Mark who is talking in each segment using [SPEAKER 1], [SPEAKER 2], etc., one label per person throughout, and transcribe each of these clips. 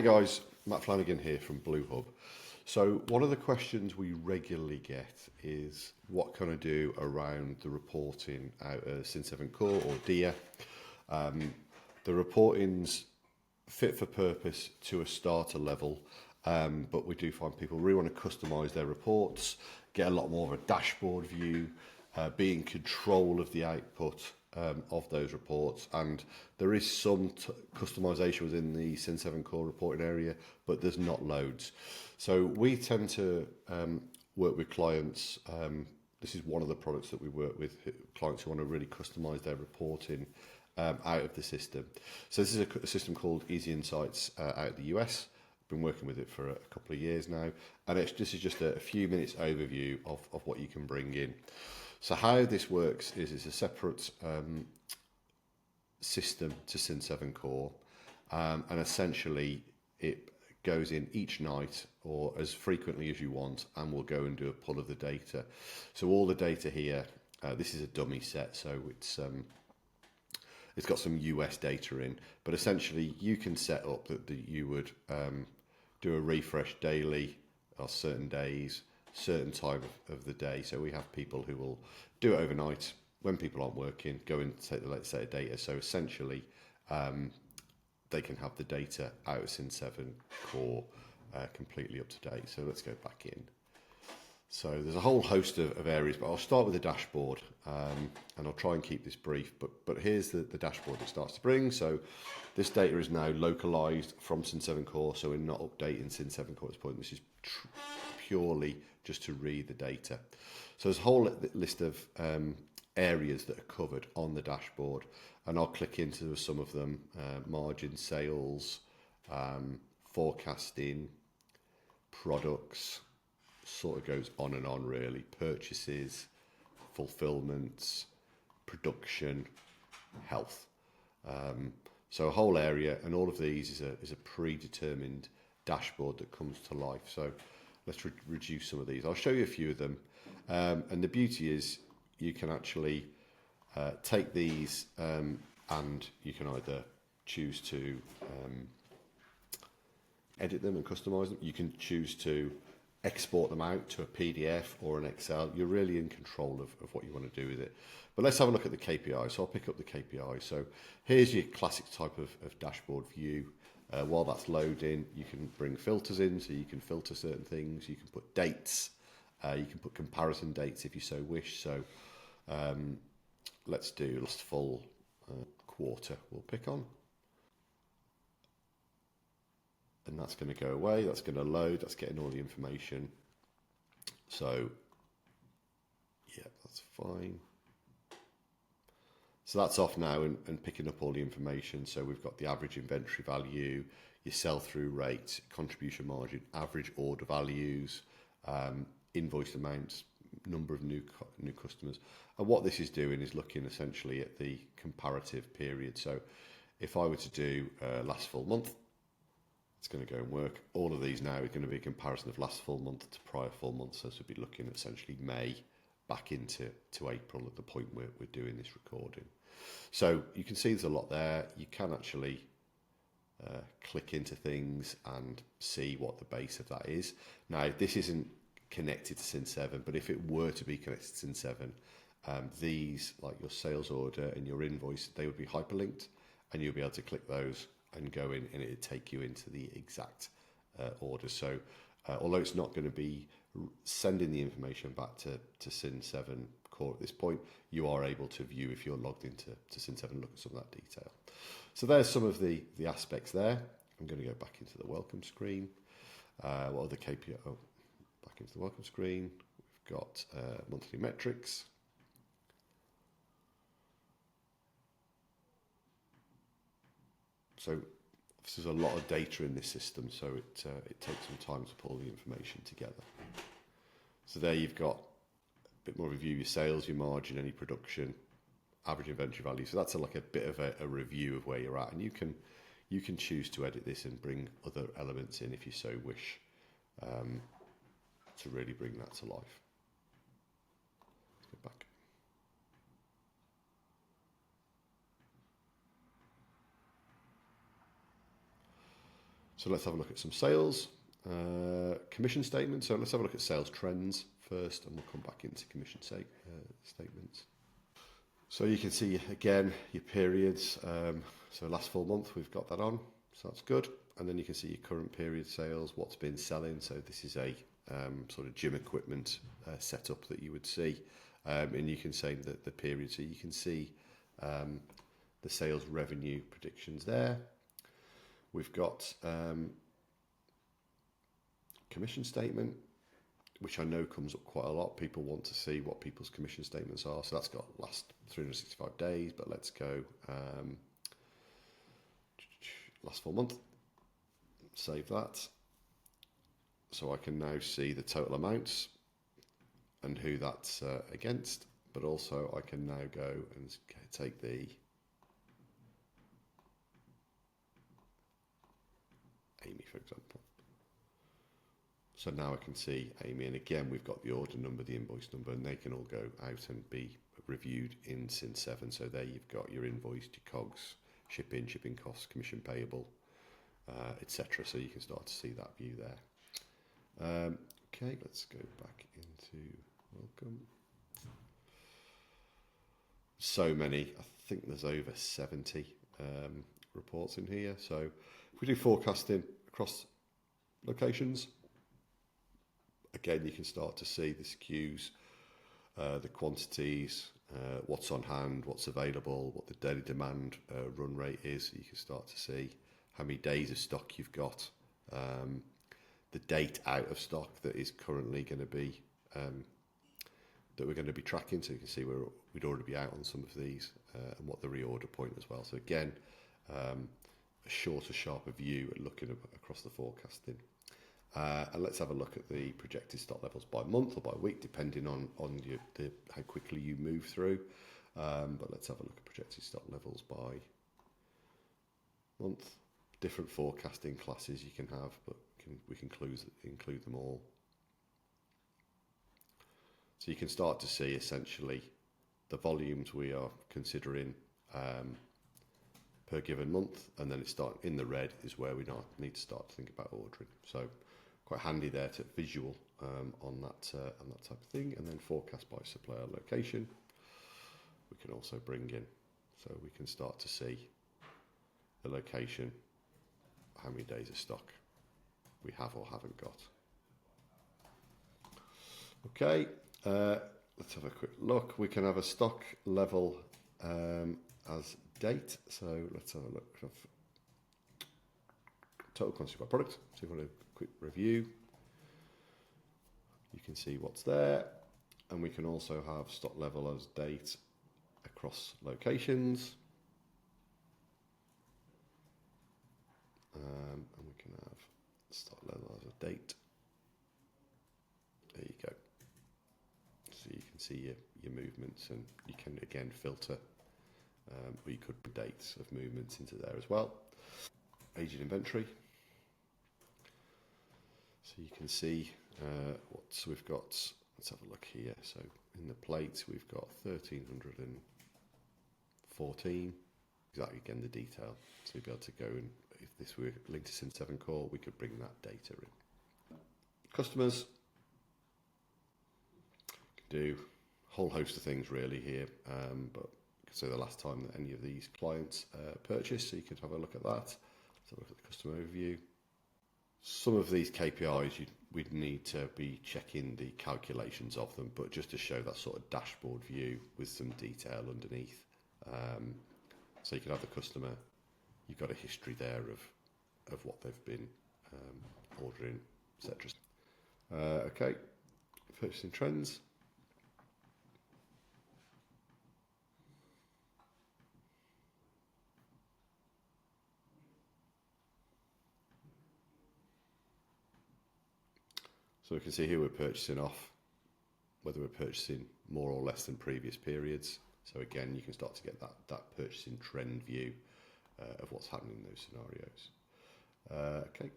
[SPEAKER 1] Hey guys, Matt Flanagan here from BlueHub. So one of the questions we regularly get is what can I do around the reporting out of Cin7 Core or DIA. The reporting's fit for purpose to a starter level, but we do find people really want to customize their reports, get a lot more of a dashboard view, be in control of the output of those reports, and there is some customization within the Cin7 Core reporting area, but there's not loads. So we tend to work with clients. This is one of the products that we work with, clients who want to really customize their reporting out of the system. So this is a system called Easy Insights out of the US. Been working with it for a couple of years now, and this is just a few minutes overview of what you can bring in. So how this works is it's a separate system to Cin7 Core, and essentially it goes in each night or as frequently as you want, and we'll go and do a pull of the data. So all the data here, this is a dummy set, so it's got some US data in, but essentially you can set up that you would do a refresh daily or certain days, certain time of the day. So we have people who will do it overnight when people aren't working, go and take the latest set of data. So essentially they can have the data out of Cin7 Core completely up to date. So let's go back in. So there's a whole host of areas, but I'll start with the dashboard, and I'll try and keep this brief, but here's the dashboard it starts to bring. So this data is now localized from Cin7 Core, so we're not updating Cin7 Core at this point. This is purely just to read the data. So there's a whole list of areas that are covered on the dashboard, and I'll click into some of them: margin, sales, forecasting, products, sort of goes on and on really, purchases, fulfillments, production, health. So a whole area, and all of these is a predetermined dashboard that comes to life. So let's reduce some of these. I'll show you a few of them, and the beauty is you can actually take these and you can either choose to edit them and customize them. You can choose to export them out to a PDF or an Excel. You're really in control of what you want to do with it. But let's have a look at the KPI. So I'll pick up the KPI. So here's your classic type of dashboard view. While that's loading, you can bring filters in, so you can filter certain things. You can put dates. You can put comparison dates if you so wish. So let's do last full quarter. We'll pick on. And that's going to go away, that's going to load, that's getting all the information. So, yeah, that's fine. So that's off now and picking up all the information. So we've got the average inventory value, your sell-through rate, contribution margin, average order values, invoiced amounts, number of new customers. And what this is doing is looking essentially at the comparative period. So if I were to do last full month, it's going to go and work. All of these now are going to be a comparison of last full month to prior full month. So this would be looking at essentially May back into April at the point we're doing this recording. So you can see there's a lot there. You can actually click into things and see what the base of that is. Now, this isn't connected to Cin7, but if it were to be connected to Cin7, these, like your sales order and your invoice, they would be hyperlinked, and you'll be able to click those and go in, and it'd take you into the exact order. So although it's not going to be sending the information back to Cin7 Core at this point, you are able to view, if you're logged into Cin7, look at some of that detail. So there's some of the aspects there. I'm going to go back into the welcome screen. What are the KPI? Oh, back into the welcome screen. We've got monthly metrics. So there's a lot of data in this system, so it takes some time to pull the information together. So there you've got a bit more of a view, your sales, your margin, any production, average inventory value. So that's like a bit of a review of where you're at, and you can choose to edit this and bring other elements in if you so wish, to really bring that to life. Let's go back. So let's have a look at some sales, commission statements. So let's have a look at sales trends first, and we'll come back into commission statements. So you can see again your periods. So last full month we've got that on, so that's good. And then you can see your current period sales, what's been selling. So this is a sort of gym equipment setup that you would see, and you can say that the period. So you can see the sales revenue predictions there. We've got commission statement, which I know comes up quite a lot. People want to see what people's commission statements are. So that's got last 365 days, but let's go last full month. Save that. So I can now see the total amounts and who that's against, but also I can now go and take the Amy, for example. So now I can see Amy, and again we've got the order number, the invoice number, and they can all go out and be reviewed in Cin7. So there you've got your invoice, your COGS, shipping costs, commission payable, etc. So you can start to see that view there. Okay, let's go back into welcome. So many, I think there's over 70 reports in here. So if we do forecasting across locations, again, you can start to see the SKUs, the quantities, what's on hand, what's available, what the daily demand run rate is. You can start to see how many days of stock you've got, the date out of stock that is currently going to be, that we're going to be tracking. So you can see we'd already be out on some of these, and what the reorder point as well. So again, a shorter, sharper view at looking across the forecasting. And let's have a look at the projected stock levels by month or by week, depending on how quickly you move through. But let's have a look at projected stock levels by month. Different forecasting classes you can have, but we can include them all. So you can start to see essentially the volumes we are considering per given month, and then it's in the red is where we need to start to think about ordering. So quite handy there to visual on that type of thing. And then forecast by supplier location we can also bring in, so we can start to see the location, how many days of stock we have or haven't got. Okay, let's have a quick look. We can have a stock level as date. So let's have a look of total quantity by product. So if you want a quick review, you can see what's there, and we can also have stock level as date across locations, and we can have stock level as a date. There you go. So you can see your movements, and you can again filter, or you could put dates of movements into there as well. Aged inventory. So you can see what we've got. Let's have a look here. So in the plate we've got 1314. Exactly, again the detail. So you'll be able to go, and if this were linked to Cin7 core, we could bring that data in. Customers can do a whole host of things really here, but so the last time that any of these clients purchased, so you could have a look at that. Let's have a look at the customer overview. Some of these KPIs we'd need to be checking the calculations of them, but just to show that sort of dashboard view with some detail underneath. So you can have the customer, you've got a history there of what they've been ordering, etc. Okay, purchasing trends. So we can see here we're purchasing off, whether we're purchasing more or less than previous periods. So again, you can start to get that purchasing trend view of what's happening in those scenarios. Okay.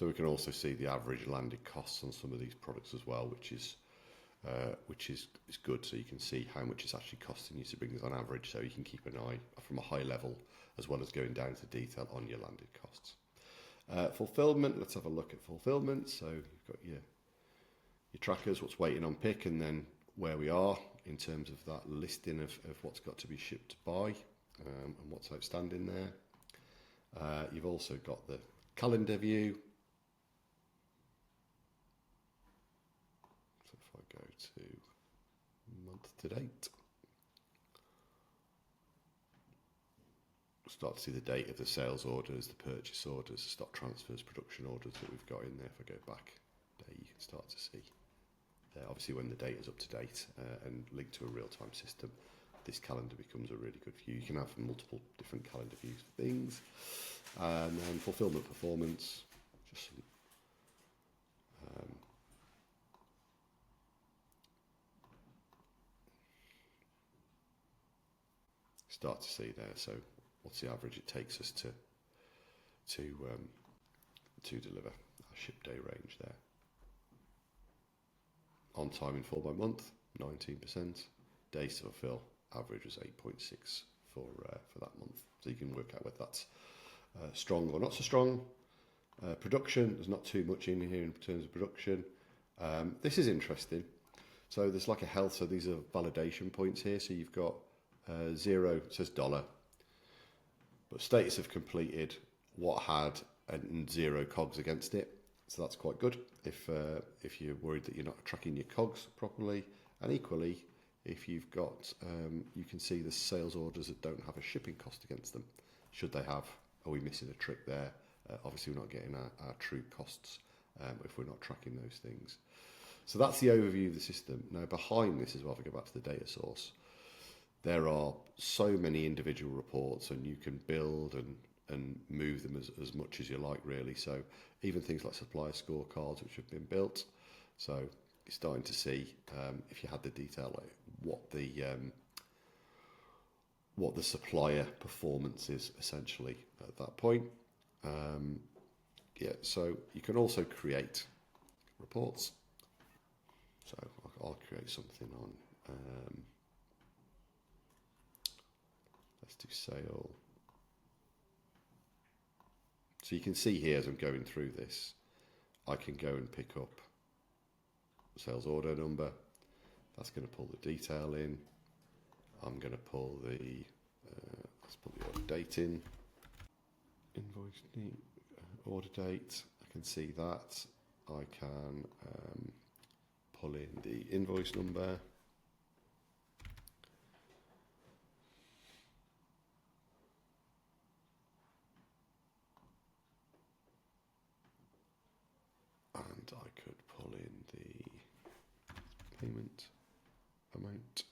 [SPEAKER 1] So we can also see the average landed costs on some of these products as well, which is good. So you can see how much it's actually costing you to bring this on average, so you can keep an eye from a high level as well as going down to detail on your landed costs. Fulfillment, let's have a look at fulfillment. So you've got your trackers, what's waiting on pick, and then where we are in terms of that listing of what's got to be shipped by and what's outstanding there. You've also got the calendar view. So if I go to month to date, start to see the date of the sales orders, the purchase orders, the stock transfers, production orders that we've got in there. If I go back there, you can start to see there. Obviously, when the data is up to date and linked to a real-time system, this calendar becomes a really good view. You can have multiple different calendar views for things. And then fulfillment performance, just some, start to see there. So what's the average it takes us to deliver our ship day range there. On time in full by month, 19%. Days to fulfill, average was 8.6 for that month. So you can work out whether that's strong or not so strong. Production, there's not too much in here in terms of production. This is interesting. So there's like a health, so these are validation points here. So you've got 0, it says dollar, but status of completed, what had, and 0 cogs against it. So that's quite good if you're worried that you're not tracking your cogs properly. And equally, if you've got, you can see the sales orders that don't have a shipping cost against them. Should they have? Are we missing a trick there? Obviously, we're not getting our true costs if we're not tracking those things. So that's the overview of the system. Now, behind this as well, if we go back to the data source, there are so many individual reports, and you can build and move them as much as you like, really. So even things like supplier scorecards, which have been built. So you're starting to see, if you had the detail, like what the supplier performance is essentially at that point. Yeah, so you can also create reports. So I'll create something on, let's do sale. So you can see here as I'm going through this, I can go and pick up sales order number. That's going to pull the detail in. I'm going to pull the, let's pull the order date in. Invoice order date, I can see that. I can pull in the invoice number. And I could pull in the payment amount.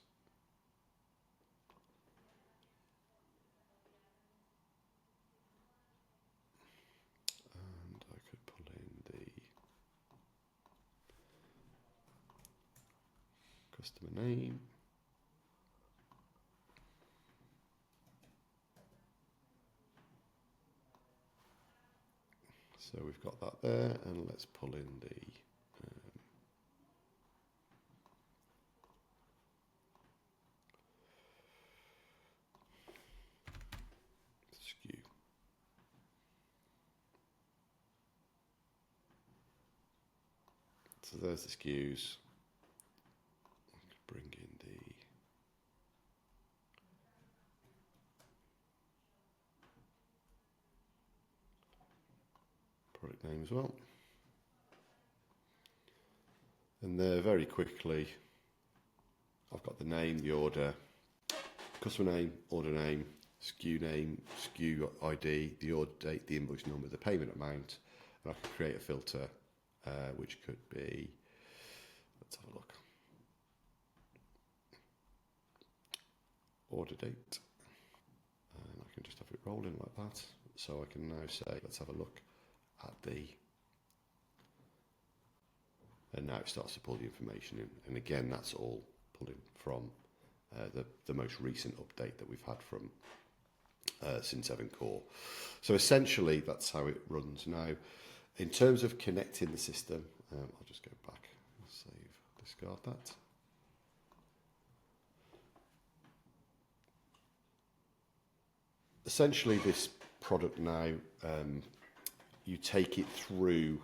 [SPEAKER 1] And I could pull in the customer name. So we've got that there, and let's pull in the SKU. So there's the SKUs. I could bring in the product name as well. And there, very quickly, I've got the name, the order, customer name, order name, SKU ID, the order date, the invoice number, the payment amount, and I can create a filter, which could be, let's have a look, order date, and I can just have it rolling like that. So I can now say, let's have a look at the, and now it starts to pull the information in. And again, that's all pulling from the most recent update that we've had from Cin7 Core. So essentially, that's how it runs now. In terms of connecting the system, I'll just go back, save, discard that. Essentially, this product now, you take it through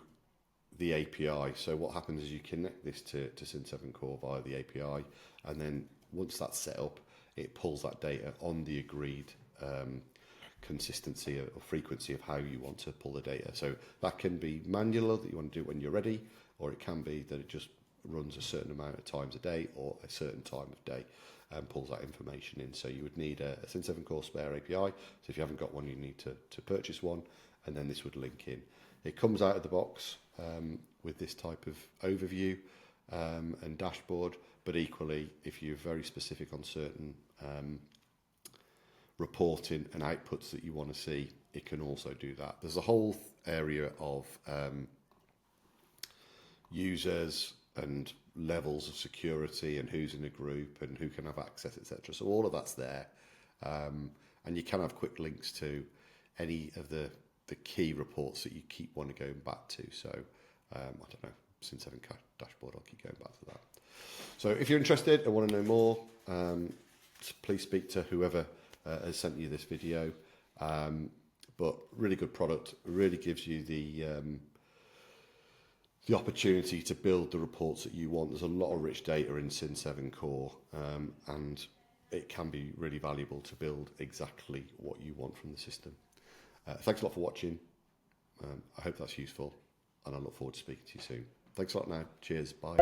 [SPEAKER 1] the API. So what happens is you connect this to Cin7 Core via the API, and then once that's set up, it pulls that data on the agreed consistency or frequency of how you want to pull the data. So that can be manual, that you want to do it when you're ready, or it can be that it just runs a certain amount of times a day or a certain time of day and pulls that information in. So you would need a Cin7 Core Spare API. So if you haven't got one, you need to purchase one, and then this would link in. It comes out of the box with this type of overview and dashboard, but equally, if you're very specific on certain reporting and outputs that you want to see, it can also do that. There's a whole area of users and levels of security and who's in a group and who can have access, etc. So all of that's there, and you can have quick links to any of the key reports that you keep wanting to go back to. So I don't know, Cin7 dashboard, I'll keep going back to that. So if you're interested and want to know more, please speak to whoever has sent you this video. But really good product, really gives you the opportunity to build the reports that you want. There's a lot of rich data in Cin7 Core, and it can be really valuable to build exactly what you want from the system. Thanks a lot for watching. I hope that's useful, and I look forward to speaking to you soon. Thanks a lot now. Cheers. Bye.